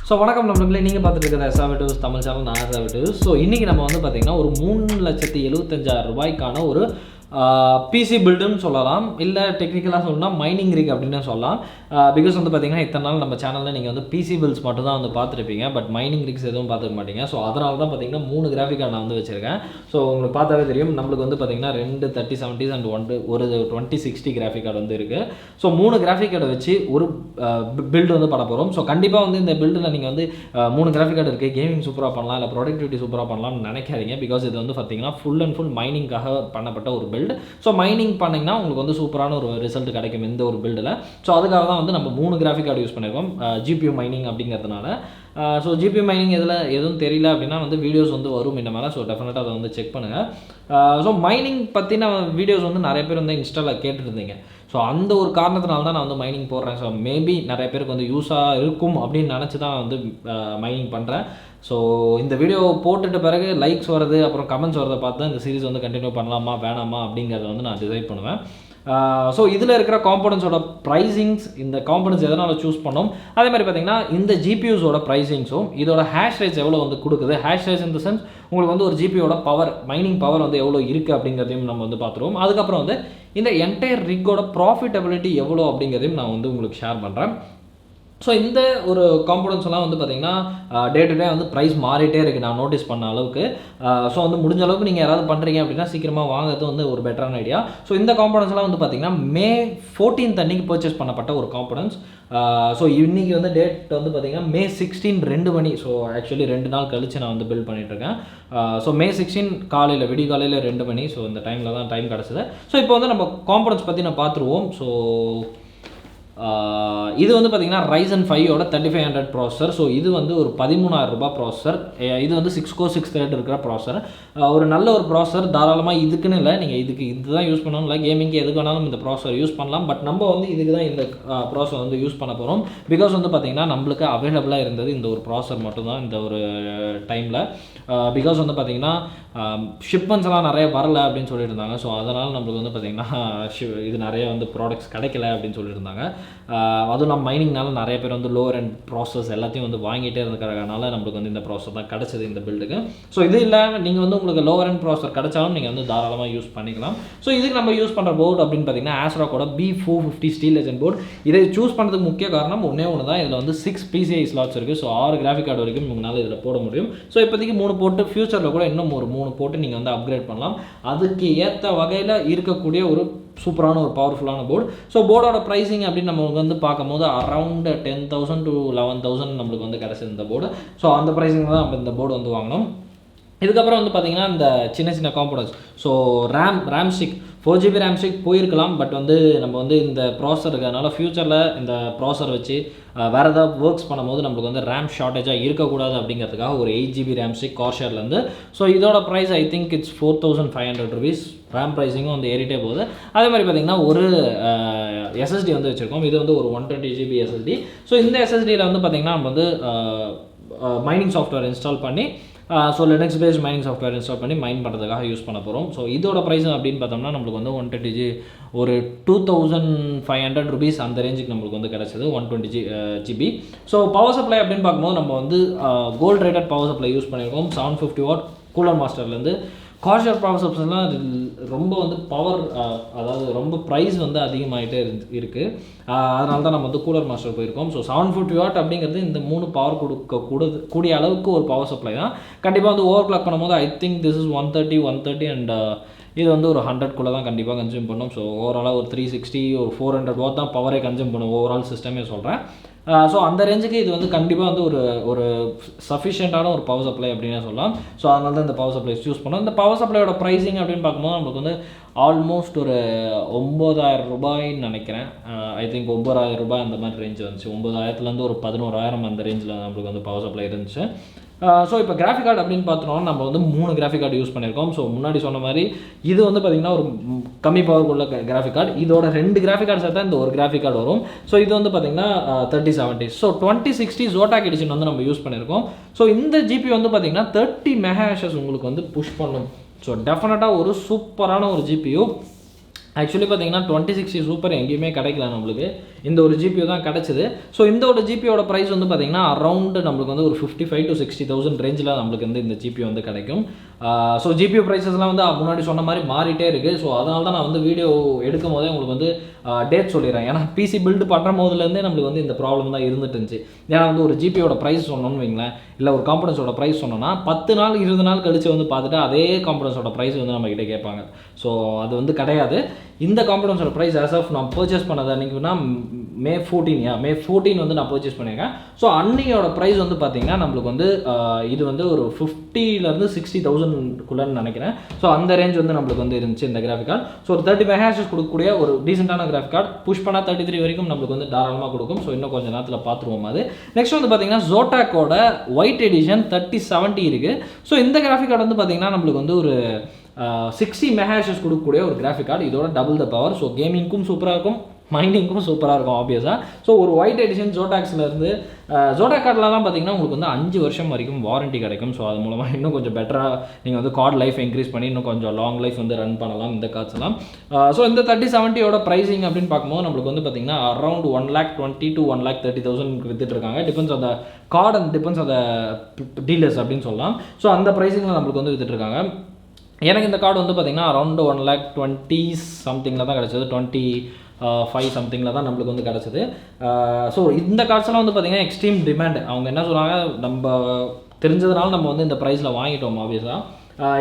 So வணக்கம் நண்பர்களே, நீங்கள் பார்த்துட்டு இருக்கிற SRVTWIZ தமிழ் சேனல். நான் SRVTWIZ. ஸோ இன்றைக்கி நம்ம வந்து பார்த்திங்கன்னா ஒரு 3,75,000 ரூபாய்க்கான ஒரு பிசி பில்டுன்னு சொல்லலாம், இல்லை டெக்னிக்கலாக சொல்லணும்னா மைனிங் ரிக் அப்படின்னு சொல்லலாம். பிகாஸ் வந்து பார்த்திங்கன்னா இத்தனை நாள் நம்ம சேனலில் நீங்கள் வந்து பிசி பில்ஸ் மட்டும் தான் வந்து பார்த்துருப்பீங்க, பட் மைனிங் ரிக்ஸ் எதுவும் பார்த்துக்க மாட்டீங்க. ஸோ அதனால தான் பார்த்திங்கன்னா 3 கிராஃபிக் கார்டு நான் வந்து வச்சுருக்கேன். ஸோ உங்களுக்கு பார்த்தாவே தெரியும், நம்மளுக்கு வந்து பார்த்திங்கன்னா 2 3070s அண்ட் ஒரு 2060 கிராஃபிக் கார்டு வந்து இருக்குது. ஸோ 3 கிராஃபிக் கார்டை வச்சு ஒரு பில்டு வந்து பண்ண போகிறோம். ஸோ கண்டிப்பாக வந்து இந்த பில்டில் நீங்கள் வந்து 3 கிராஃபிக் கார்டு இருக்குது, கேமிங் சூப்பராக பண்ணலாம், இல்லை ப்ரொடக்டிவிட்டி சூப்பராக பண்ணலாம்னு நினைக்காதீங்க. பிகாஸ் இது வந்து பார்த்திங்கன்னா ஃபுல் அண்ட் ஃபுல் மைனிங்காக பண்ணப்பட்ட ஒரு பில்டு. ஸோ மைனிங் பண்ணிங்கன்னா உங்களுக்கு வந்து சூப்பரான ஒரு ரிசல்ட் கிடைக்கும் இந்த ஒரு பில்டில். ஸோ அதுக்காக தான் வந்து நம்ம 3 கிராஃபிக் கார்டு யூஸ் பண்ணியிருக்கோம், ஜிபியூ மைனிங் அப்படிங்கிறதுனால. ஸோ ஜிபியூ மைனிங் எதுவும் தெரியல அப்படின்னா வந்து வீடியோஸ் வந்து வரும் இந்த மேலே. ஸோ டெஃபினட்டாக அதை வந்து செக் பண்ணுங்கள். ஸோ மைனிங் பற்றின வீடியோஸ் வந்து நிறைய பேர் வந்து இன்ஸ்டாவில் கேட்டுருந்தீங்க. ஸோ அந்த ஒரு காரணத்தினால தான் நான் வந்து மைனிங் போடுறேன். ஸோ மேபி நிறைய பேருக்கு வந்து யூஸாக இருக்கும் அப்படின்னு நினச்சி தான் வந்து மைனிங் பண்ணுறேன். ஸோ இந்த வீடியோ போட்டுட்ட பிறகு லைக்ஸ் வருது, அப்புறம் கமெண்ட்ஸ் வரதை பார்த்து இந்த சீரிஸ் வந்து கண்டினியூ பண்ணலாமா வேணாமா அப்படிங்கிறத வந்து நான் டிசைட் பண்ணுவேன். ஸோ இதில் இருக்கிற காம்பனன்ஸோட ப்ரைஸிங்ஸ், இந்த காம்பனன்ஸ் எதனால் சூஸ் பண்ணோம், அதே மாதிரி பார்த்திங்கன்னா இந்த ஜிபியூஸோட ப்ரைஸிங்ஸும் இதோட ஹேஷ் ரேட்ஸ் எவ்வளோ வந்து கொடுக்குது, hash rates in the sense உங்களுக்கு வந்து ஒரு ஜிபியோட பவர், மைனிங் பவர் வந்து எவ்வளோ இருக்குது அப்படிங்கிறதையும் நம்ம வந்து பார்த்துருவோம். அதுக்கப்புறம் வந்து இந்த என்டையர் ரிக்கோட ப்ராஃபிட்டபிலிட்டி எவ்வளோ அப்படிங்கிறதையும் நான் வந்து உங்களுக்கு ஷேர் பண்ணுறேன். ஸோ இந்த ஒரு காம்பனன்ஸ் எல்லாம் வந்து பார்த்திங்கன்னா டே டு டே வந்து ப்ரைஸ் மாறிட்டே இருக்குது நான் நோட்டீஸ் பண்ண அளவுக்கு. ஸோ வந்து முடிஞ்ச அளவுக்கு நீங்கள் யாராவது பண்ணுறீங்க அப்படின்னா சீக்கிரமாக வாங்குறது வந்து ஒரு பெட்டரான ஐடியா. ஸோ இந்த காம்பனன்ஸ் எல்லாம் வந்து பார்த்திங்கன்னா May 14th அன்றைக்கி பர்ச்சேஸ் பண்ணப்பட்ட ஒரு காம்பனன்ஸ். ஸோ இன்றைக்கி வந்து டேட் வந்து பார்த்திங்கன்னா May 16 2 மணி. ஸோ ஆக்சுவலி 2 நாள் கழிச்சு நான் வந்து பில்ட் பண்ணிகிட்ருக்கேன். ஸோ May 16 காலையில் விடிய காலையில் 2 மணி. ஸோ இந்த டைமில் தான் டைம் கிடச்சிது. ஸோ இப்போ வந்து நம்ம காம்பனன்ஸ் பற்றி நான் பார்த்துருவோம். ஸோ இது வந்து பார்த்திங்கன்னா Ryzen 5ஓட 3500 ப்ராசஸர். ஸோ இது வந்து ஒரு 13,000 ரூபாய் ப்ராசஸர். இது வந்து 6 core 6 thread இருக்கிற ப்ராசஸர். ஒரு நல்ல ஒரு ப்ராசஸர், தாராளமாக இதுக்குன்னு இல்லை, நீங்கள் இதுதான் யூஸ் பண்ணணும் இல்லை, கேமிங்க்கு எதுக்கு வேணாலும் இந்த ப்ராசஸர் யூஸ் பண்ணலாம். பட் நம்ம வந்து இதுக்கு தான் இந்த ப்ராசஸர் வந்து யூஸ் பண்ண போகிறோம். பிகாஸ் வந்து பார்த்திங்கன்னா நம்மளுக்கு அவைலபிளாக இருந்தது இந்த ஒரு ப்ராசஸர் மட்டும்தான் இந்த ஒரு டைமில். பிகாஸ் வந்து பார்த்திங்கன்னா ஷிப்மெண்ட்ஸ் எல்லாம் நிறைய வரல அப்படின்னு சொல்லியிருந்தாங்க. ஸோ அதனால் நம்மளுக்கு வந்து பார்த்திங்கன்னா இது நிறைய வந்து ப்ராடக்ட்ஸ் கிடைக்கல அப்படின்னு சொல்லியிருந்தாங்க. அதுவும் நம்ம மைனிங்னால நிறைய பேர் வந்து லோவர் அண்ட் ப்ராசஸ் எல்லாத்தையும் வந்து வாங்கிட்டே இருந்துக்கிறதுனால நம்மளுக்கு வந்து இந்த ப்ராசஸ் தான் கிடச்சிது இந்த பில்டுக்கு. ஸோ இது இல்லாமல் நீங்கள் வந்து உங்களுக்கு லோவர் அண்ட் ப்ராசஸர் கிடைச்சாலும் நீங்கள் வந்து தாராளமாக யூஸ் பண்ணிக்கலாம். ஸோ இதுக்கு நம்ம யூஸ் பண்ணுற போர்டு அப்படின்னு பார்த்தீங்கன்னா ASROCோட B450 ஸ்டீல் லெஜண்ட் போர்டு. இதை சூஸ் பண்ணுறதுக்கு முக்கிய காரணம் ஒன்றே ஒன்று தான், இதில் வந்து 6 PCI ஸ்லாட்ஸ் இருக்குது. ஸோ 6 கிராஃபிக் கார்டு வரைக்கும் உங்களால் இதில் போட முடியும். ஸோ இப்போதைக்கு 3 போட்டு, ஃபியூச்சரில் கூட இன்னும் ஒரு 3 போட்டு நீங்கள் வந்து அப்கிரேட் பண்ணலாம். அதுக்கு ஏற்ற வகையில் இருக்கக்கூடிய ஒரு சூப்பரான ஒரு பவர்ஃபுல்லான போர்டு. ஸோ போர்டோட ப்ரைஸிங் அப்படின்னு நம்ம வந்து பார்க்கும்போது அரௌண்ட் 10,000 to 11,000 நம்மளுக்கு வந்து கிடச்சிது இந்த போர்டு. ஸோ அந்த ப்ரைஸிங் தான் நம்ம இந்த போர்டு வந்து வாங்கினோம். இதுக்கப்புறம் வந்து பார்த்திங்கன்னா இந்த சின்ன components. So RAM stick 4GB RAM stick போயிருக்கலாம். பட் வந்து நம்ம வந்து இந்த ப்ராசஸர் இருக்கிறதுனால ஃபியூச்சரில் இந்த ப்ராசஸர் வச்சு வேறு ஏதாவது ஒர்க்ஸ் பண்ணும்போது நம்மளுக்கு வந்து ரேம் ஷார்ட்டேஜாக இருக்கக்கூடாது அப்படிங்கிறதுக்காக ஒரு 8GB ரேம் ஸ்டிக் கார்ஷேர்லேருந்து. ஸோ இதோட price I think it's 4,500 rupees. RAM ப்ரைஸிங்கும் வந்து ஏறிட்டே போகுது. அதே மாதிரி பார்த்திங்கன்னா ஒரு SSD வந்து வச்சுருக்கோம். இது வந்து ஒரு 120GB SSD. ஸோ இந்த SSDயில் வந்து பார்த்திங்கன்னா நம்ம வந்து மைனிங் சாஃப்ட்வேர் இன்ஸ்டால் பண்ணி, so Linux based mining software install பண்ணி மைன் பண்ணுறதுக்காக யூஸ் பண்ண போகிறோம். ஸோ இதோட ப்ரைஸ் அப்படின்னு பார்த்தோம்னா நம்மளுக்கு வந்து 120GB ஒரு 2,500 rupees அந்த ரேஞ்சுக்கு நம்மளுக்கு வந்து கிடச்சிது 120GB. ஸோ பவர் சப்ளை அப்படின்னு பார்க்கும்போது நம்ம வந்து gold rated power supply use பண்ணியிருக்கோம். 750 watt கூலர் மாஸ்டர்லேருந்து. கார்ஷர் பவர் சப்ஸ்லாம் ரொம்ப வந்து பவர், அதாவது ரொம்ப ப்ரைஸ் வந்து அதிகமாகிட்டே இருக்குது. அதனால தான் நம்ம வந்து கூலர் மாஸ்டர் போயிருக்கோம். ஸோ 750 watt அப்படிங்கிறது இந்த 3 பவர் கூடிய அளவுக்கு ஒரு பவர் சப்ளை தான். கண்டிப்பாக வந்து ஓவர் கிளாக் பண்ணும்போது I think this is 130 and இது வந்து ஒரு 100 தான் கண்டிப்பாக கன்சியூம் பண்ணும். ஸோ ஓவராலாக ஒரு 360 ஒரு 400 watt தான் பவரே கன்சியூம் பண்ணும் ஓவரால் சிஸ்டமே சொல்கிறேன். ஸோ அந்த ரேஞ்சுக்கு இது வந்து கண்டிப்பாக வந்து ஒரு சஃபிஷியண்ட்டான ஒரு பவர் சப்ளை அப்படின்னே சொல்லலாம். ஸோ அதனால தான் இந்த பவர் சப்ளை யூஸ் பண்ணோம். இந்த பவர் சப்ளையோட ப்ரைஸிங் அப்படின்னு பார்க்கும்போது நம்மளுக்கு வந்து ஆல்மோஸ்ட் ஒரு 9,000 ரூபாய்ன்னு நினைக்கிறேன். ஐ திங்க் 9,000 ரூபாய் அந்த மாதிரி ரேஞ்ச் வந்துச்சு. 9,000லேருந்து ஒரு 11,000 அந்த ரேஞ்சில் நம்மளுக்கு வந்து பவர் சப்ளை இருந்துச்சு. ஸோ இப்போ கிராஃபிக் கார்டு அப்படின்னு பார்த்தோம்னா நம்ம வந்து 3 கிராஃபிக் கார்டு யூஸ் பண்ணியிருக்கோம். ஸோ முன்னாடி சொன்ன மாதிரி இது வந்து பார்த்திங்கன்னா ஒரு கம்மி பவர் உள்ள கிராஃபிக் கார்டு. இதோட 2 கிராஃபிக் கார்டு சேர்த்தா இந்த ஒரு கிராஃபிக் கார்டு வரும். ஸோ இது வந்து பார்த்திங்கன்னா 3070. ஸோ 2060 Zotac எடிஷன் வந்து நம்ம யூஸ் பண்ணியிருக்கோம். ஸோ இந்த ஜிபி வந்து பார்த்திங்கன்னா 30 MHz உங்களுக்கு வந்து புஷ் பண்ணும். ஸோ டெஃபினட்டாக ஒரு சூப்பரான ஒரு ஜிபியு. ஆக்சுவலி பார்த்தீங்கன்னா 2060 சூப்பர் எங்கேயுமே கிடைக்கல நம்மளுக்கு, இந்த ஒரு ஜிபியூ தான் கிடச்சிது. ஸோ இந்த ஒரு ஜிபியோட ப்ரைஸ் வந்து பார்த்தீங்கன்னா அரௌண்ட் நம்மளுக்கு வந்து ஒரு 55,000 to 60,000 ரேஞ்சில் நம்மளுக்கு வந்து இந்த ஜிபியூ வந்து கிடைக்கும். ஸோ ஜிபியூ ப்ரைஸஸ்லாம் வந்து முன்னாடி சொன்ன மாதிரி மாறிட்டே இருக்குது. ஸோ அதனால தான் நான் வந்து வீடியோ எடுக்கும் போதே உங்களுக்கு வந்து டேட் சொல்லிடுறேன். ஏன்னா பிசி பில்டு பண்ணுற போதுலேருந்தே நம்மளுக்கு வந்து இந்த ப்ராப்ளம் தான் இருந்துட்டு இருந்துச்சு. ஏன்னா வந்து ஒரு ஜிபியோட ப்ரைஸ் சொன்னோன்னு வைங்களேன், இல்லை ஒரு காம்பனன்ஸோட ப்ரைஸ் சொன்னோன்னா 10 நாள் 20 நாள் கழிச்சு வந்து பார்த்துட்டு அதே காம்பனன்ஸோட ப்ரைஸ் வந்து நம்ம கிட்டே கேட்பாங்க. ஸோ அது வந்து கிடையாது. இந்த காம்பனன்ஸோட ப்ரைஸ் ஆஸ் ஆஃப் நான் பர்ச்சேஸ் பண்ணது அன்றைக்கினா மே 14 வந்து நான் பர்ச்சேஸ் பண்ணியிருக்கேன். ஸோ அன்னையோட ப்ரைஸ் வந்து பார்த்தீங்கன்னா நம்மளுக்கு வந்து இது வந்து ஒரு 50,000 to 60,000 நினைக்கிறேன். ஸோ அந்த ரேஞ்ச் வந்து நம்மளுக்கு வந்து இருந்துச்சு இந்த கிராஃபிக் கார்டு. ஸோ ஒரு 35 MHz கொடுக்கக்கூடிய ஒரு டீசெண்டான கிராஃபிக் கார்டு, புஷ் பண்ணால் 33 வரைக்கும் நம்மளுக்கு வந்து தாராளமாக கொடுக்கும். ஸோ இன்னும் கொஞ்சம் நேரத்தில் பார்த்துருவோம் அது. நெக்ஸ்ட் வந்து பார்த்தீங்கன்னா ஜோட்டாக்கோட ஒயிட் எடிஷன் 3070 இருக்குது. ஸோ இந்த கிராஃபிக் கார்டு வந்து பார்த்தீங்கன்னா நம்மளுக்கு வந்து ஒரு 60 MHz கொடுக்கக்கூடிய ஒரு கிராஃபிக் கார்டு, இதோட டபுள் த பவர். ஸோ கேமிங்க்கும் சூப்பராக இருக்கும், மைனிங்க்கும் சூப்பராக இருக்கும் ஆப்வியஸாக. ஸோ ஒரு ஒயிட் எடிஷன் ஜோடாக்ஸ்லேருந்து ஜோடாக் கார்ட்லலாம் பார்த்தீங்கன்னா உங்களுக்கு வந்து 5 வருஷம் வரைக்கும் வாரண்ட்டி கிடைக்கும். ஸோ அது மூலமாக இன்னும் கொஞ்சம் பெட்டராக நீங்கள் வந்து கார்டு லைஃப் இன்க்ரீஸ் பண்ணி இன்னும் கொஞ்சம் லாங் லைஃப் வந்து ரன் பண்ணலாம் இந்த கார்ட்ஸ்லாம். ஸோ இந்த 3070 ப்ரைஸிங் அப்படின்னு பார்க்கும்போது நம்மளுக்கு வந்து பார்த்தீங்கன்னா அரௌண்ட் 1,20,000 to 1,30,000 வித்துட்டு இருக்காங்க. Depends on the card and depends on the dealers அப்படின்னு சொல்லலாம். ஸோ அந்த ப்ரைஸிங்கில் நம்மளுக்கு வந்து வித்துட்டு இருக்காங்க. எனக்கு இந்த கார்டு வந்து பார்த்தீங்கன்னா அரௌண்ட் 1,20,000 சம்திங்கில் தான் கிடச்சிது, 25 சம்திங்கில் தான் நம்மளுக்கு வந்து கிடச்சிது. ஸோ இந்த கார்ட்ஸ்லாம் வந்து பார்த்தீங்கன்னா எக்ஸ்ட்ரீம் டிமாண்ட். அவங்க என்ன சொல்கிறாங்க, நம்ம தெரிஞ்சதுனால நம்ம வந்து இந்த ப்ரைஸில் வாங்கிட்டோம் ஆப்வியஸாக.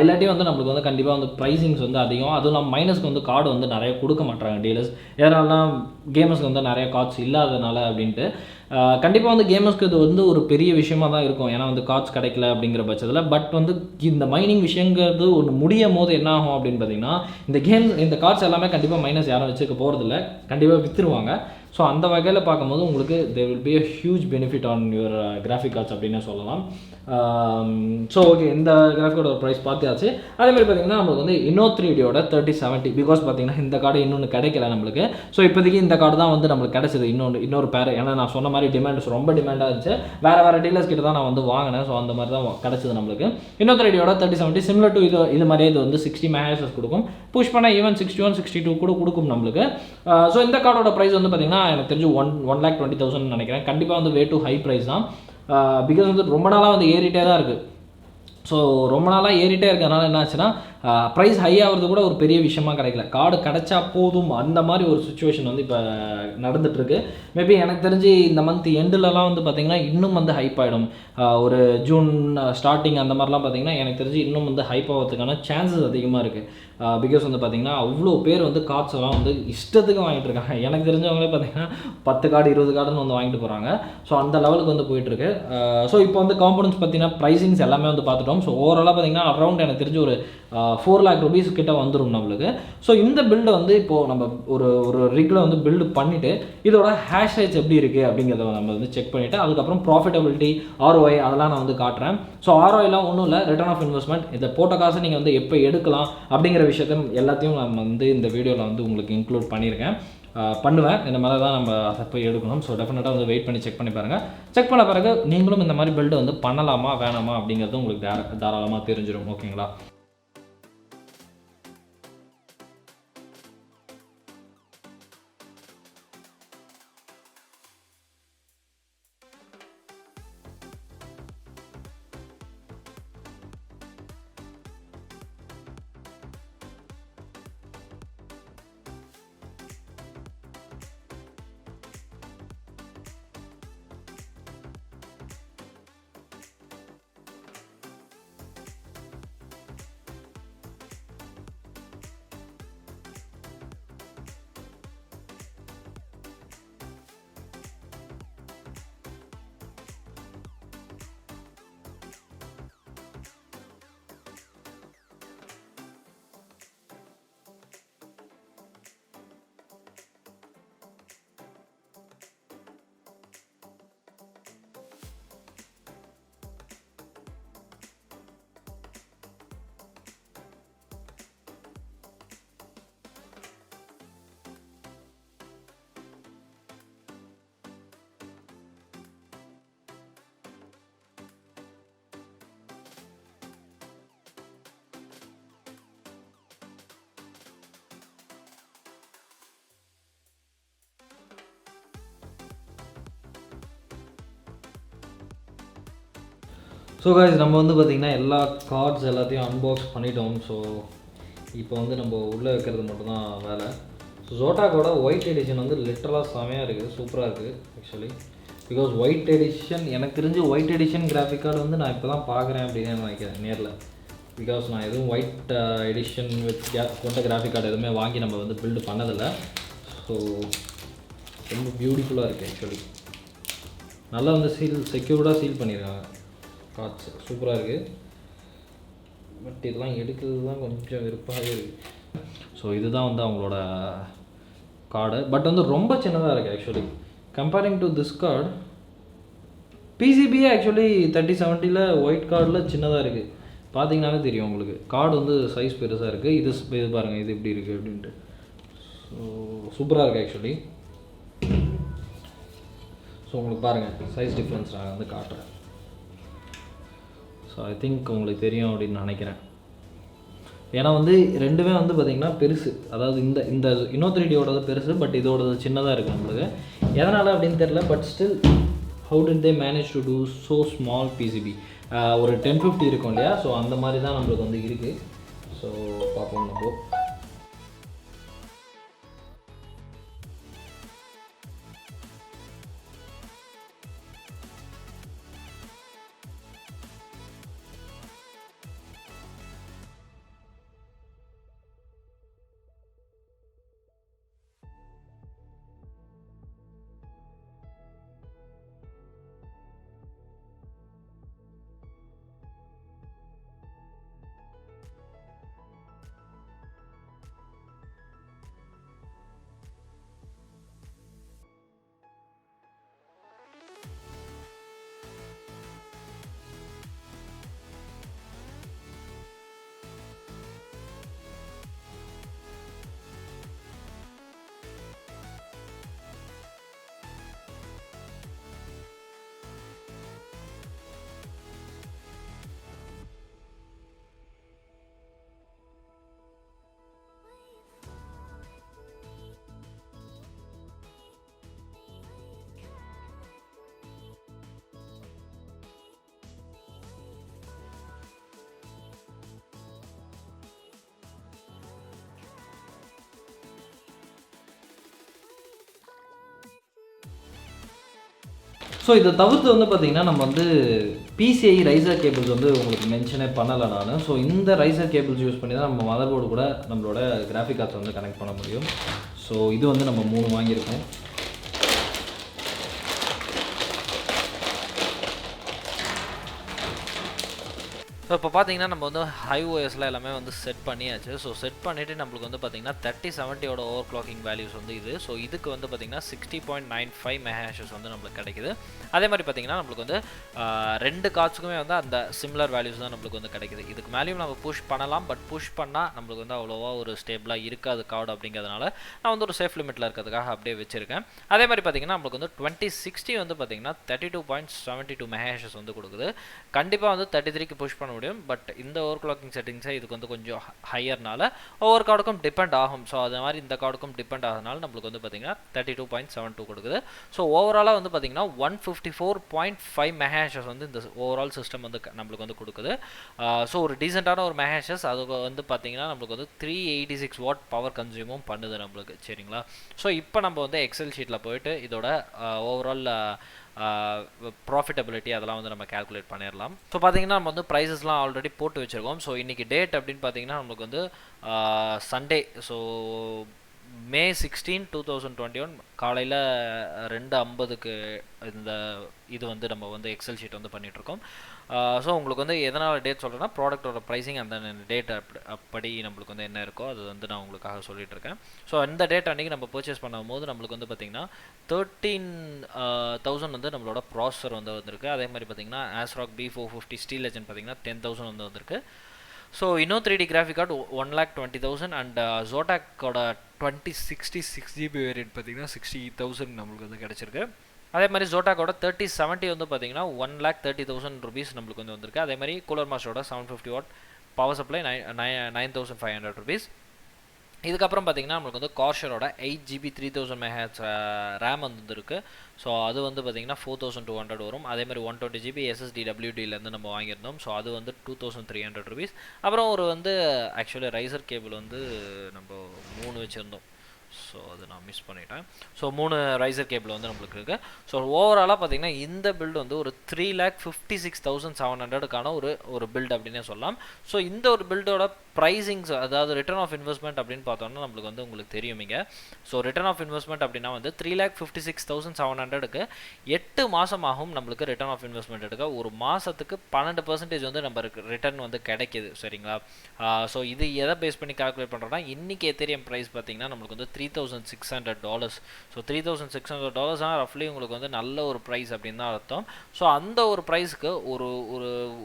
இல்லாட்டி வந்து நம்மளுக்கு வந்து கண்டிப்பாக வந்து ப்ரைஸிங்ஸ் வந்து அதிகம். அதுவும் நம்ம மைனஸ்க்கு வந்து கார்டு வந்து நிறைய கொடுக்க மாட்டாங்க டீலர்ஸ். எதனாலனா கேமர்ஸ்க்கு வந்து நிறைய கார்ட்ஸ் இல்லாததுனால அப்படின்ட்டு. கண்டிப்பாக வந்து கேமர்ஸ்க்கு இது வந்து ஒரு பெரிய விஷயமா தான் இருக்கும், ஏன்னா வந்து கார்ட்ஸ் கிடைக்கல அப்படிங்கிற பட்சத்தில். பட் வந்து இந்த மைனிங் விஷயங்கிறது ஒன்று முடியும் போது என்ன ஆகும் அப்படின்னு பார்த்தீங்கன்னா, இந்த கார்ட்ஸ் எல்லாமே கண்டிப்பாக மைனஸ் யாரும் வச்சுக்க போகிறதில்ல, கண்டிப்பாக விற்றுருவாங்க. ஸோ அந்த வகையில் பார்க்கும்போது உங்களுக்கு there will be a huge benefit on your graphic cards அப்படின்னு சொல்லலாம். ஸோ ஓகே, இந்த கிராஃபிக்கோட ப்ரைஸ் பார்த்தாச்சு. அதேமாதிரி பார்த்தீங்கன்னா நம்மளுக்கு வந்து இன்னோ3டியோட 3070, பிகாஸ் பார்த்தீங்கன்னா இந்த கார்டு இன்னொன்று கிடைக்கல நம்மளுக்கு. ஸோ இப்போதைக்கு இந்த கார்டு தான் வந்து நம்மளுக்கு கிடைச்சது, இன்னொரு பேர். ஏன்னா நான் சொன்ன மாதிரி டிமாண்ட்ஸ் ரொம்ப டிமாண்டாக இருந்துச்சு, வேறு டீலர்ஸ் கிட்ட தான் நான் வந்து வாங்கினேன். ஸோ அந்த மாதிரி தான் கிடச்சிது நம்மளுக்கு. இன்னோ3டியோட 3070 சிமிலர் டு இது மாதிரியே இது வந்து 60 MHz கொடுக்கும், புஷ் பண்ணால் ஈவன் 61 62 கூட கொடுக்கும் நம்மளுக்கு. ஸோ இந்த கார்டோட ப்ரைஸ் வந்து பார்த்தீங்கன்னா எனக்கு தெரிஞ்சு 1,20,000 நினைக்கிறேன். கண்டிப்பாக வந்து வே டு ஹை ப்ரைஸ் தான், பிகாஸ் வந்து ரொம்ப நாளாக வந்து ஏறிட்டே தான் இருக்குது. ஸோ ரொம்ப நாளாக ஏறிட்டே இருக்கிறதுனால என்ன ஆச்சுன்னா ப்ரைஸ் ஹை ஆகிறது கூட ஒரு பெரிய விஷயமா கிடைக்கல. கார்டு கிடைச்சா போதும் அந்த மாதிரி ஒரு சுச்சுவேஷன் வந்து இப்போ நடந்துகிட்ருக்கு. மேபி எனக்கு தெரிஞ்சு இந்த மந்த் எண்டுலலாம் வந்து பார்த்திங்கன்னா இன்னும் வந்து ஹைப் ஆகிடும். ஒரு ஜூன் ஸ்டார்டிங் அந்த மாதிரிலாம் பார்த்திங்கன்னா எனக்கு தெரிஞ்சு இன்னும் வந்து ஹைப் ஆகிறதுக்கான சான்சஸ் அதிகமாக இருக்குது. பிகாஸ் வந்து பார்த்திங்கன்னா அவ்வளோ பேர் வந்து கார்ட்ஸ் எல்லாம் வந்து இஷ்டத்துக்கு வாங்கிட்டு இருக்காங்க. எனக்கு தெரிஞ்சவங்களே பார்த்திங்கன்னா 10 கார்டு 20 கார்டுன்னு வந்து வாங்கிட்டு போகிறாங்க. ஸோ அந்த லெவலுக்கு வந்து போயிட்டுருக்கு. ஸோ இப்போ வந்து காம்பனன்ட்ஸ் பார்த்தீங்கன்னா ப்ரைஸிங்ஸ் எல்லாமே வந்து பார்த்துட்டோம். ஸோ ஓவராலாக பார்த்திங்கன்னா அரௌண்ட் எனக்கு தெரிஞ்சு ஒரு 4 lakh rupees கிட்ட வந்துடும் நம்மளுக்கு. ஸோ இந்த பில்டை வந்து இப்போது நம்ம ஒரு ரிக்கில் வந்து பில்டு பண்ணிவிட்டு இதோட ஹேஷ் ரேட்ஸ் எப்படி இருக்குது அப்படிங்கிறத நம்ம வந்து செக் பண்ணிவிட்டு அதுக்கப்புறம் ப்ராஃபிட்டபிலிட்டி ROI அதெல்லாம் நான் வந்து காட்டுறேன். ஸோ ROIலாம் ஒன்றும் இல்லை, ரிட்டர்ன் ஆஃப் இன்வெஸ்ட்மெண்ட். இதை போட்ட காசை நீங்கள் வந்து எப்போ எடுக்கலாம் அப்படிங்கிற விஷயத்த எல்லாத்தையும் நம்ம வந்து இந்த வீடியோவில் வந்து உங்களுக்கு இன்க்ளூட் பண்ணியிருக்கேன், பண்ணுவேன். இந்த மாதிரி தான் நம்ம அதை போய் எடுக்கணும். ஸோ டெஃபினட்டாக வந்து வெயிட் பண்ணி செக் பண்ணி பாருங்கள். செக் பண்ண பிறகு நீங்களும் இந்த மாதிரி பில்டு வந்து பண்ணலாமா வேணாமா அப்படிங்கிறது உங்களுக்கு தாராளமாக தெரிஞ்சிடும். ஓகேங்களா? ஸோ guys, நம்ம வந்து பார்த்திங்கன்னா எல்லா கார்ட்ஸ் எல்லாத்தையும் அன்பாக்ஸ் பண்ணிட்டோம். ஸோ இப்போ வந்து நம்ம உள்ளே வைக்கிறது மட்டும்தான் வேலை. ஸோ ஜோட்டாக்கோட ஒயிட் எடிஷன் வந்து லிட்டரலாக செமையாக இருக்குது, சூப்பராக இருக்குது ஆக்சுவலி. பிகாஸ் ஒயிட் எடிஷன் எனக்கு தெரிஞ்சு ஒயிட் எடிஷன் கிராஃபிக் கார்டு வந்து நான் இப்போ தான் பார்க்குறேன் அப்படின்னு நினைக்கிறேன் நேரில். பிகாஸ் நான் எதுவும் ஒயிட் எடிஷன் கொண்ட கிராஃபிக் கார்டு எதுவுமே வாங்கி நம்ம வந்து பில்டு பண்ணதில்லை. ஸோ ரொம்ப பியூட்டிஃபுல்லாக இருக்குது ஆக்சுவலி. நல்லா வந்து செக்யூர்டாக சீல் பண்ணியிருக்காங்க கார்ட்ஸ், சூப்பராக இருக்குது. பட் இதெல்லாம் எடுக்கிறது தான் கொஞ்சம் விருப்பமாகவே இருக்குது. ஸோ இதுதான் வந்து அவங்களோட கார்டு. பட் வந்து ரொம்ப சின்னதாக இருக்குது actually. Comparing to this card, பிசிபியே ஆக்சுவலி 3070 ஒயிட் கார்டில் சின்னதாக இருக்குது. பார்த்தீங்கன்னாவே தெரியும் உங்களுக்கு, கார்டு வந்து சைஸ் பெருசாக இருக்குது. இது பாருங்கள், இது எப்படி இருக்குது அப்படின்ட்டு. ஸோ சூப்பராக இருக்குது ஆக்சுவலி. ஸோ உங்களுக்கு பாருங்கள் சைஸ் டிஃப்ரென்ஸ் நான் வந்து காட்டுறேன். ஸோ ஐ திங்க் உங்களுக்கு தெரியும் அப்படின்னு நினைக்கிறேன். ஏன்னா வந்து ரெண்டுமே வந்து பார்த்திங்கன்னா பெருசு. அதாவது இந்த இன்னோ 3Dயோடது பெருசு, பட் இதோடது சின்னதாக இருக்குது நம்மளுக்கு. எதனால் அப்படின்னு தெரில. But still how did they manage to do so small PCB. ஒரு 1050 இருக்கும் இல்லையா, ஸோ அந்த மாதிரி தான் நம்மளுக்கு வந்து இருக்குது. ஸோ பார்ப்போம் நம்ம. ஸோ இதை தவிர்த்து வந்து பார்த்திங்கன்னா நம்ம வந்து PCI ரைசர் கேபிள்ஸ் வந்து உங்களுக்கு மென்ஷனே பண்ணலை நான். ஸோ இந்த ரைசர் கேபிள்ஸ் யூஸ் பண்ணி தான் நம்ம மதர் போர்டு கூட நம்மளோட கிராஃபிக் கார்ட்ஸ் வந்து கனெக்ட் பண்ண முடியும். ஸோ இது வந்து நம்ம 3 வாங்கியிருக்கோம். ஸோ இப்போ பார்த்தீங்கன்னா நம்ம வந்து iOSல எல்லாமே வந்து செட் பண்ணியாச்சு. ஸோ செட் பண்ணிவிட்டு நம்மளுக்கு வந்து பார்த்திங்கன்னா 3070யோட ஓவர் கிளாக்கிங் வேல்யூஸ் வந்து இது. ஸோ இதுக்கு வந்து பார்த்திங்கன்னா 60.95 மெகாஹெர்ட்ஸ் வந்து நம்மளுக்கு கிடைக்குது. அதே மாதிரி பார்த்திங்கன்னா நம்மளுக்கு வந்து 2 கார்ட்ஸுக்குமே வந்து அந்த சிமிலர் வேல்யூஸ் தான் நம்மளுக்கு வந்து கிடைக்குது. இதுக்கு மேலேயும் நம்ம புஷ் பண்ணலாம், பட் புஷ் பண்ணால் நம்மளுக்கு வந்து அவ்வளோவா ஒரு ஸ்டேபிளாக இருக்காது கார்டு. அப்படிங்கிறதுனால நான் வந்து ஒரு சேஃப் லிமிட்டில் இருக்கிறதுக்காக அப்படியே வச்சுருக்கேன். அதே மாதிரி பார்த்திங்கன்னா நம்மளுக்கு வந்து 2060 வந்து பார்த்திங்கன்னா 32.72 மெகாஹெர்ட்ஸ் வந்து கொடுக்குது. கண்டிப்பாக வந்து 33க்கு புஷ் பண்ண முடியும். பட் இந்த ஓவர் கிளாக்கிங் செட்டிங்ஸை இதுக்கு வந்து கொஞ்சம் ஹையர்னால ஒவ்வொரு கார்டுக்கும் டிபெண்ட் ஆகும். ஸோ அது மாதிரி இந்த கார்டுக்கும் டிபெண்ட் ஆகிறதுனால நம்மளுக்கு வந்து பார்த்திங்கன்னா 32.72 கொடுக்குது. ஸோ ஓவராலாக வந்து பார்த்திங்கன்னா 154.5 மெகாஹெர்ட்ஸ் வந்து இந்த ஓவரால் சிஸ்டம் வந்து நம்மளுக்கு வந்து கொடுக்குது. ஸோ ஒரு டீசெண்டான ஒரு மெகாஹெர்ட்ஸ். அது வந்து பார்த்திங்கன்னா நம்மளுக்கு வந்து 386 வாட் பவர் கன்சியூமும் பண்ணுது நம்மளுக்கு. சரிங்களா? ஸோ இப்போ நம்ம வந்து எக்ஸல் ஷீட்டில் போயிட்டு இதோட ஓவரால் ப்ராஃபிட்டபிலிட்டி அதெல்லாம் வந்து நம்ம கேல்குலேட் பண்ணிடலாம். ஸோ பார்த்தீங்கன்னா நம்ம வந்து ப்ரைஸஸ்லாம் ஆல்ரெடி போட்டு வச்சுருக்கோம். ஸோ இன்றைக்கி டேட் அப்படின்னு பார்த்தீங்கன்னா நம்மளுக்கு வந்து சண்டே. ஸோ May 16, 2021 காலையில் 2:50க்கு இந்த இது வந்து நம்ம வந்து எக்ஸல் ஷீட் வந்து பண்ணிகிட்ருக்கோம். ஸோ உங்களுக்கு வந்து எதனால் டேட் சொல்கிறேன்னா ப்ராடக்ட்டோட ப்ரைஸிங் அந்த டேட் அப்படி நம்மளுக்கு வந்து என்ன இருக்கோ அது வந்து நான் உங்களுக்காக சொல்லிகிட்ருக்கேன். ஸோ அந்த டேட் அன்றைக்கி நம்ம பர்ச்சேஸ் பண்ணும்போது நம்மளுக்கு வந்து பார்த்திங்கன்னா 13,000 வந்து நம்மளோட ப்ராசஸர் வந்து வந்திருக்கு. அதே மாதிரி பார்த்திங்கன்னா ASRock B450 ஸ்டீல் லெஜண்ட் பார்த்திங்கன்னா 10,000 வந்து வந்திருக்கு. ஸோ இன்னும் 3D கிராஃபிக் கார்டு 1,20,000 அண்ட் ஜோட்டாக்கோட 2060 6GB வேரியன்ட் பார்த்திங்கன்னா 60,000 நம்மளுக்கு வந்து கிடச்சிருக்கு. அதே மாதிரி ஜோட்டாக்கோட 3070 வந்து பார்த்திங்கன்னா 1,30,000 rupees நம்மளுக்கு வந்து வந்திருக்கு. அதே மாதிரி கூலர் மாஸ்டரோட 750 வாட் பவர் சப்ளை 9,500 rupees. இதுக்கப்புறம் பார்த்தீங்கன்னா நம்மளுக்கு வந்து கார்ஷரோட 8GB 3000 MHz ரேம் வந்து இருக்குது. ஸோ அது வந்து பார்த்திங்கன்னா 4200 வரும். அதேமாதிரி 120GB SSD WDலேருந்து நம்ம வாங்கியிருந்தோம். ஸோ அது வந்து 2300 rupees. அப்புறம் ஒரு வந்து ஆக்சுவலி ரைசர் கேபிள் வந்து நம்ம 3 வச்சுருந்தோம். ஸோ அது நான் மிஸ் பண்ணிட்டேன். ஸோ 3 ரைசர் கேபிள் வந்து நம்மளுக்கு இருக்குது. ஸோ ஓவராலாக பார்த்தீங்கன்னா இந்த பில்டு வந்து ஒரு 3,56,700க்கான ஒரு பில்டு அப்படின்னே சொல்லலாம். ஸோ இந்த ஒரு பில்டோட ப்ரைஸிங்ஸ், அதாவது ரிட்டர்ன் ஆஃப் இன்வெஸ்ட்மெண்ட் அப்படின்னு பார்த்தோம்னா நம்மளுக்கு வந்து உங்களுக்கு தெரியுமிங்க. ஸோ ரிட்டர்ன் ஆஃப் இன்வெஸ்ட்மெண்ட் அப்படின்னா வந்து 3,56,700க்கு 8 மாதம் ஆகும் நம்மளுக்கு ரிட்டர்ன் ஆஃப் இன்வெஸ்ட்மெண்ட் எடுக்க. ஒரு மாதத்துக்கு 12% வந்து நம்ம ரிட்டர்ன் வந்து கிடைக்கிது. சரிங்களா? ஸோ இது எதை பேஸ் பண்ணி கால்குலேட் பண்ணுறோன்னா, இன்றைக்கி எத்தேரியம் ப்ரைஸ் பார்த்தீங்கன்னா நம்மளுக்கு வந்து $3,600. ஸோ $3,600 ரஃப்லி உங்களுக்கு வந்து நல்ல ஒரு ப்ரைஸ் அப்படின்னு தான் அர்த்தம். ஸோ அந்த ஒரு ப்ரைஸ்க்கு ஒரு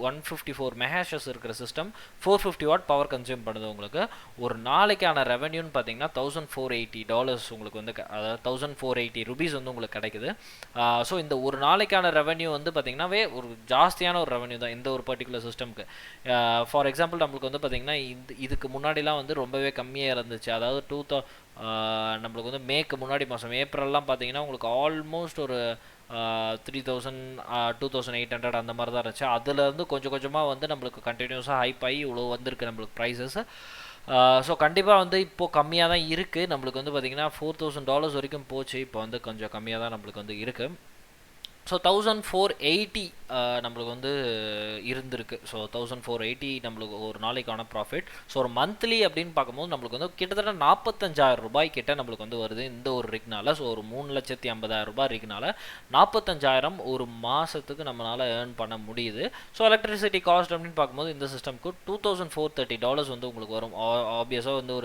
154 மெகாஷஸ் இருக்கிற சிஸ்டம் 450 வாட் பவர் கன்சியூம் பண்ணுது. உங்களுக்கு ஒரு நாளைக்கான ரெவன்யூன்னு பார்த்தீங்கன்னா $1,480 உங்களுக்கு வந்து, அதாவது 1,480 rupees வந்து உங்களுக்கு கிடைக்குது. ஸோ இந்த ஒரு நாளைக்கான ரெவன்யூ வந்து பார்த்தீங்கன்னாவே ஒரு ஜாஸ்தியான ஒரு ரெவன்யூ தான் இந்த ஒரு பர்டிகுலர் சிஸ்டம்க்கு. ஃபார் எக்ஸாம்பிள் நம்மளுக்கு வந்து பார்த்தீங்கன்னா இதுக்கு முன்னாடிலாம் வந்து ரொம்பவே கம்மியாக இருந்துச்சு. அதாவது நம்மளுக்கு வந்து மேக்கு முன்னாடி மாதம் ஏப்ரல்லாம் பார்த்தீங்கன்னா உங்களுக்கு ஆல்மோஸ்ட் ஒரு 3,000 2,800 அந்த மாதிரி தான் இருந்துச்சு. அதுலேருந்து கொஞ்சம் கொஞ்சமாக வந்து நம்மளுக்கு கண்டினியூஸாக ஹைப் ஆகி இவ்வளோ வந்திருக்கு நம்மளுக்கு ப்ரைஸஸ். ஸோ கண்டிப்பாக வந்து இப்போது கம்மியாக தான் இருக்குது. நம்மளுக்கு வந்து பார்த்திங்கன்னா $4,000 வரைக்கும் போச்சு. இப்போ வந்து கொஞ்சம் கம்மியாக தான் நம்மளுக்கு வந்து இருக்குது. ஸோ 1,480 நம்மளுக்கு வந்து இருந்திருக்கு. ஸோ 1,480 நம்மளுக்கு ஒரு நாளைக்கான ப்ராஃபிட். ஸோ ஒரு மந்த்லி அப்படின்னு பார்க்கும்போது நம்மளுக்கு வந்து கிட்டத்தட்ட 45,000 ரூபாய் கிட்ட நம்மளுக்கு வந்து வருது இந்த ஒரு ரிக்னால. ஸோ ஒரு 3,50,000 ரூபாய் ரிக்னால 45,000 ஒரு மாதத்துக்கு நம்மளால் ஏர்ன் பண்ண முடியுது. ஸோ எலக்ட்ரிசிட்டி காஸ்ட் அப்படின்னு பார்க்கும்போது இந்த சிஸ்டம்க்கு $2,430 வந்து உங்களுக்கு வரும். ஆப்வியஸாக வந்து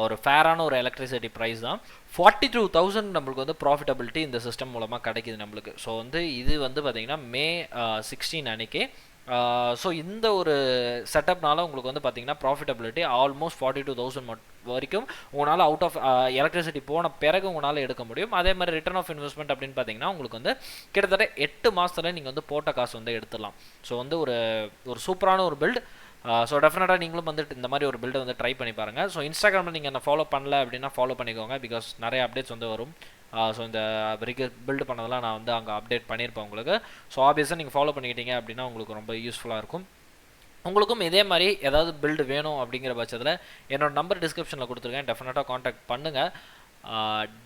ஒரு ஃபேரான ஒரு எலக்ட்ரிசிட்டி ப்ரைஸ் தான். 42,000 நம்மளுக்கு வந்து ப்ராஃபிட்டபிலிட்டி இந்த சிஸ்டம் மூலமாக கிடைக்கிது நம்மளுக்கு. ஸோ வந்து இது வந்து பார்த்திங்கன்னா May 16 அன்னைக்கு. ஸோ இந்த ஒரு செட்டப்னால உங்களுக்கு வந்து பார்த்திங்கன்னா ப்ராஃபிட்டபிலிட்டி ஆல்மோஸ்ட் 42,000 வரைக்கும் உங்களால் அவுட் ஆஃப் எலக்ட்ரிசிட்டி போன பிறகு உங்களால் எடுக்க முடியும். அதே மாதிரி ரிட்டர்ன் ஆஃப் இன்வெஸ்ட்மெண்ட் அப்படின்னு பார்த்தீங்கன்னா உங்களுக்கு வந்து கிட்டத்தட்ட 8 மாதத்தில் நீங்கள் வந்து போட்ட காசு வந்து எடுத்துடலாம். ஸோ வந்து ஒரு சூப்பரான ஒரு பில்ட். ஸோ டெஃபினட்டாக நீங்களும் வந்துட்டு இந்த மாதிரி ஒரு பில்டை வந்து ட்ரை பண்ணி பாருங்கள். ஸோ இன்ஸ்டாகிராமில் நீங்கள் என்ன ஃபாலோ பண்ணல அப்படின்னா ஃபாலோ பண்ணிக்கோங்க. பிகாஸ் நிறைய அப்டேட்ஸ் வந்து வரும். ஸோ இந்த பில்டு பண்ணதெல்லாம் நான் வந்து அங்கே அப்டேட் பண்ணியிருப்பேன் உங்களுக்கு. ஸோ ஆப்வியஸாக நீங்கள் ஃபாலோ பண்ணிக்கிட்டீங்க அப்படின்னா உங்களுக்கு ரொம்ப யூஸ்ஃபுல்லாக இருக்கும். உங்களுக்கும் இதே மாதிரி ஏதாவது பில்டு வேணும் அப்படிங்கிற பட்சத்தில் என்னோட நம்பர் டிஸ்கிரிப்ஷனில் கொடுத்துருக்கேன். டெஃபினட்டாக காண்டாக்ட் பண்ணுங்கள்.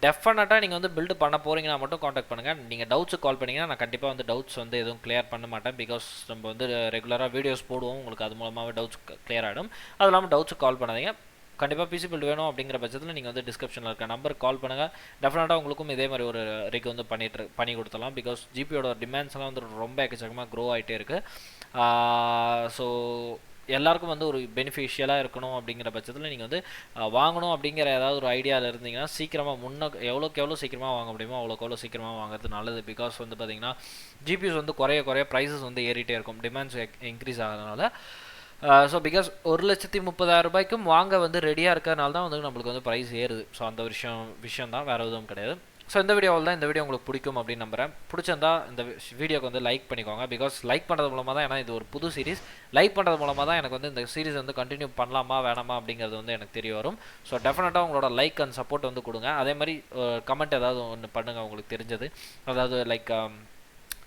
டெஃபினட்டாக நீங்கள் வந்து பில்டு பண்ண போகிறீங்கன்னா மட்டும் காண்டாக்ட் பண்ணுங்கள். நீங்கள் டவுட்ஸுக்கு கால் பண்ணிங்கன்னா நான் கண்டிப்பாக வந்து டவுட்ஸ் வந்து எதுவும் கிளியர் பண்ண மாட்டேன். பிகாஸ் நம்ம வந்து ரெகுலராக வீடியோஸ் போடுவோம். உங்களுக்கு அது மூலமாகவே டவுட்ஸ் கிளியர் ஆகிடும். அது இல்லாமல் டவுட்ஸுக்கு கால் பண்ணாதீங்க. கண்டிப்பாக பிசி பில்டு வேணும் அப்படிங்கிற பட்சத்தில் நீங்கள் வந்து டிஸ்கிரிப்ஷனில் இருக்க நம்பருக்கு கால் பண்ணுங்கள். டெஃபினட்டாக உங்களுக்கும் இதே மாதிரி ஒரு ரிக் வந்து பண்ணி கொடுத்துடலாம். பிகாஸ் ஜிபியோட டிமாண்ட்ஸ்லாம் வந்து ரொம்ப எக்கச்சக்கமாக க்ரோ ஆகிட்டே இருக்குது. ஸோ எல்லாருக்கும் வந்து ஒரு பெனிஃபிஷியலாக இருக்கணும் அப்படிங்கிற பட்சத்தில் நீங்கள் வந்து வாங்கணும் அப்படிங்கிற ஏதாவது ஒரு ஐடியாவில் இருந்தீங்கன்னா சீக்கிரமாக எவ்வளோக்கு எவ்வளோ சீக்கிரமாக வாங்க முடியுமோ அவ்வளோக்கு எவ்வளோ சீக்கிரமாக வாங்குறது நல்லது. பிகாஸ் வந்து பார்த்திங்கன்னா ஜிபியூஸ் வந்து குறைய ப்ரைஸஸ் வந்து ஏறிட்டே இருக்கும் டிமாண்ட்ஸ் இன்க்ரீஸ் ஆகிறதுனால. ஸோ பிகாஸ் 1,30,000 ரூபாய்க்கும் வாங்க வந்து ரெடியாக இருக்கிறதுனால தான் வந்து நம்மளுக்கு வந்து ப்ரைஸ் ஏறுது. ஸோ அந்த விஷயம் தான், வேறு எதுவும் கிடையாது. ஸோ இந்த வீடியோவில் தான், இந்த வீடியோ உங்களுக்கு பிடிக்கும் அப்படின்னு நம்புகிறேன். பிடிச்சிருந்தா இந்த வீடியோக்கு வந்து லைக் பண்ணிக்கோங்க. பிகாஸ் லைக் பண்ணுறது மூலமாக தான், ஏன்னா இது ஒரு புது சீரிஸ், லைக் பண்ணுறது மூலமாக தான் எனக்கு வந்து இந்த சீரிஸ் வந்து கண்டினியூ பண்ணலாமா வேணாமா அப்படிங்கிறது வந்து எனக்கு தெரிய வரும். ஸோ டெஃபினட்டாக உங்களோட லைக் அண்ட் சப்போர்ட் வந்து கொடுங்க. அதே மாதிரி கமெண்ட் ஏதாவது ஒன்று பண்ணுங்கள் உங்களுக்கு தெரிஞ்சது. அதாவது லைக்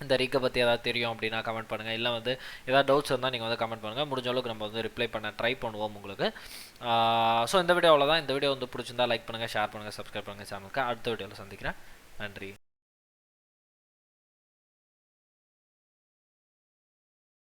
இந்த ரிக்கை பற்றி ஏதாவது தெரியும் அப்படின்னா கமெண்ட் பண்ணுங்கள். இல்லை வந்து ஏதாவது டவுட்ஸ் இருந்தால் நீங்கள் வந்து கமெண்ட் பண்ணுங்கள். முடிஞ்ச அளவுக்கு நம்ம வந்து ரிப்ளை பண்ண ட்ரை பண்ணுவோம் உங்களுக்கு. ஸோ இந்த வீடியோவில் தான். இந்த வீடியோ வந்து பிடிச்சிருந்தா லைக் பண்ணுங்கள், ஷேர் பண்ணுங்கள், சப்ஸ்கிரைப் பண்ணுங்கள் சேனலுக்கு. அடுத்த வீடியோவில் சந்திக்கிறேன். நன்றி.